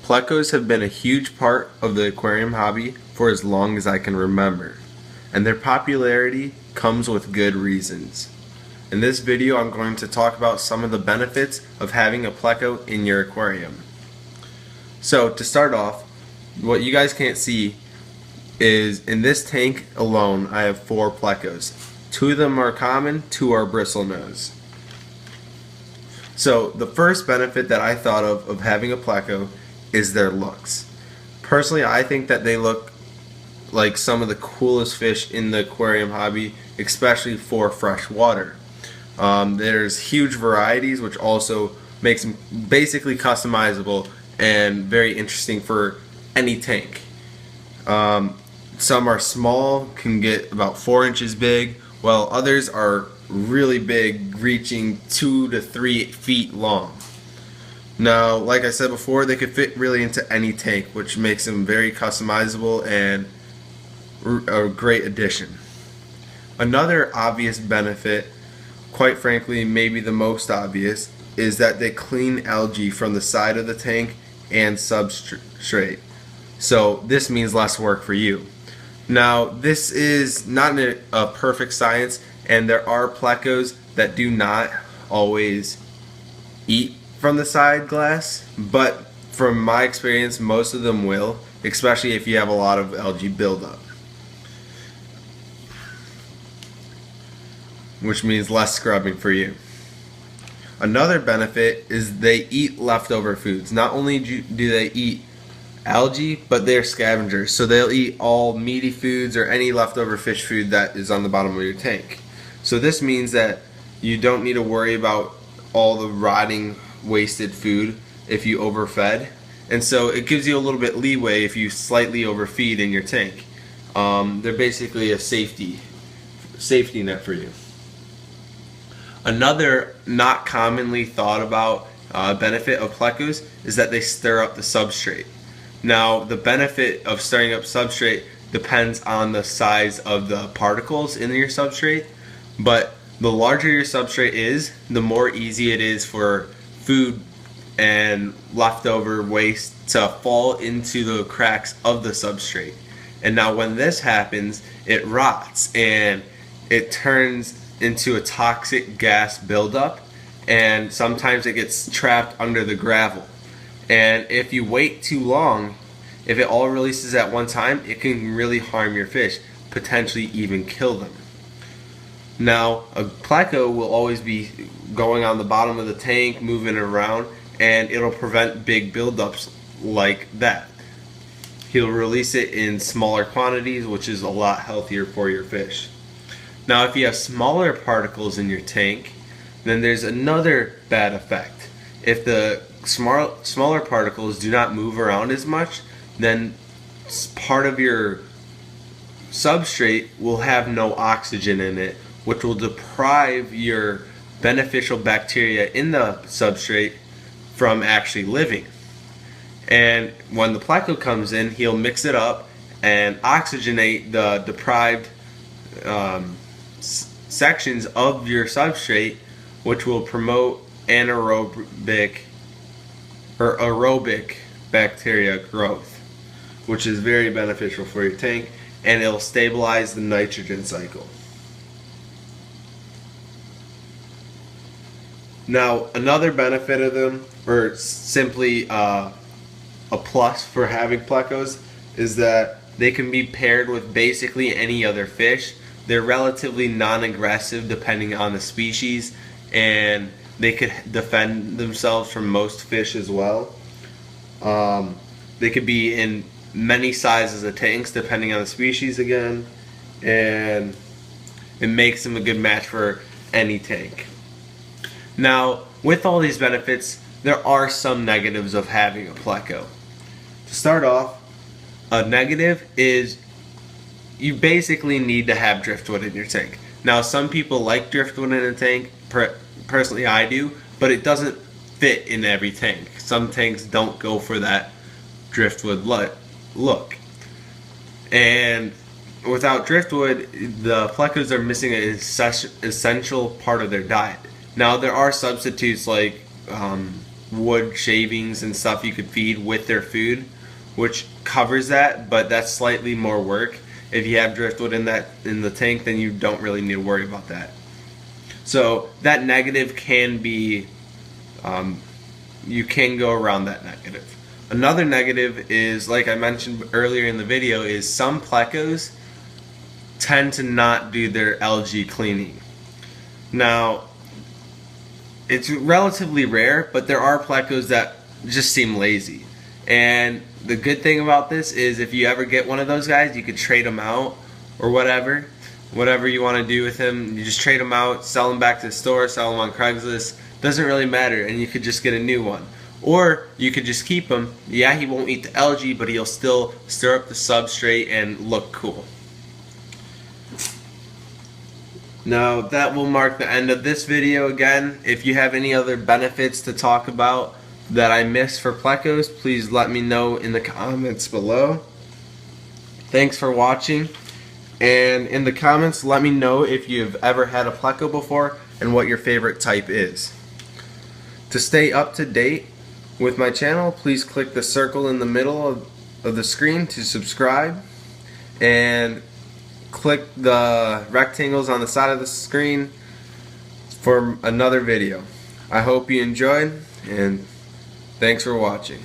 Plecos have been a huge part of the aquarium hobby for as long as I can remember, and their popularity comes with good reasons. In this video I'm going to talk about some of the benefits of having a Pleco in your aquarium. So to start off, what you guys can't see is in this tank alone I have 4 Plecos. 2 of them are common, 2 are bristlenose. So the first benefit that I thought of having a Pleco is their looks. Personally, I think that they look like some of the coolest fish in the aquarium hobby, especially for fresh water. There's huge varieties, which also makes them basically customizable and very interesting for any tank. Some are small, can get about 4 inches big, while others are really big, reaching 2 to 3 feet long. Now, like I said before, they could fit really into any tank, which makes them very customizable and a great addition. Another obvious benefit, quite frankly maybe the most obvious, is that they clean algae from the side of the tank and substrate. So this means less work for you. Now, this is not a perfect science, and there are Plecos that do not always eat from the side glass, but from my experience most of them will, especially if you have a lot of algae buildup, which means less scrubbing for you. Another benefit is they eat leftover foods. Not only do they eat algae, but they're scavengers, so they'll eat all meaty foods or any leftover fish food that is on the bottom of your tank. So this means that you don't need to worry about all the rotting, wasted food if you overfed, and so it gives you a little bit leeway if you slightly overfeed in your tank. They're basically a safety net for you. Another not commonly thought about benefit of Plecos is that they stir up the substrate. Now, the benefit of stirring up substrate depends on the size of the particles in your substrate, but the larger your substrate is, the more easy it is for food and leftover waste to fall into the cracks of the substrate. And now when this happens, it rots and it turns into a toxic gas buildup, and sometimes it gets trapped under the gravel. And if you wait too long, if it all releases at one time, it can really harm your fish, potentially even kill them. Now, a Pleco will always be going on the bottom of the tank, moving around, and it'll prevent big buildups like that. He'll release it in smaller quantities, which is a lot healthier for your fish. Now, if you have smaller particles in your tank, then there's another bad effect. If the smaller particles do not move around as much, then part of your substrate will have no oxygen in it, which will deprive your beneficial bacteria in the substrate from actually living. And when the Pleco comes in, he'll mix it up and oxygenate the deprived sections of your substrate, which will promote anaerobic or aerobic bacteria growth, which is very beneficial for your tank, and it'll stabilize the nitrogen cycle. Now, another benefit of them, or simply a plus for having Plecos, is that they can be paired with basically any other fish. They're relatively non-aggressive depending on the species, and they could defend themselves from most fish as well. They could be in many sizes of tanks depending on the species again, and it makes them a good match for any tank. Now, with all these benefits, there are some negatives of having a Pleco. To start off, a negative is you basically need to have driftwood in your tank. Now, some people like driftwood in a tank, personally I do, but it doesn't fit in every tank. Some tanks don't go for that driftwood look. And without driftwood, the Plecos are missing an essential part of their diet. Now, there are substitutes like wood shavings and stuff you could feed with their food, which covers that, but that's slightly more work. If you have driftwood in the tank, then you don't really need to worry about that. So that negative can be, you can go around that negative. Another negative is, like I mentioned earlier in the video, is some plecos tend to not do their algae cleaning. Now, it's relatively rare, but there are plecos that just seem lazy. And the good thing about this is if you ever get one of those guys, you could trade them out or whatever you want to do with him. You just trade them out, sell them back to the store, sell them on Craigslist. Doesn't really matter, and you could just get a new one. Or you could just keep him. Yeah, he won't eat the algae, but he'll still stir up the substrate and look cool. Now that will mark the end of this video. Again, if you have any other benefits to talk about that I missed for Plecos, please let me know in the comments below. Thanks for watching, and in the comments let me know if you've ever had a Pleco before and what your favorite type is. To stay up to date with my channel, please click the circle in the middle of the screen to subscribe, and click the rectangles on the side of the screen for another video. I hope you enjoyed, and thanks for watching.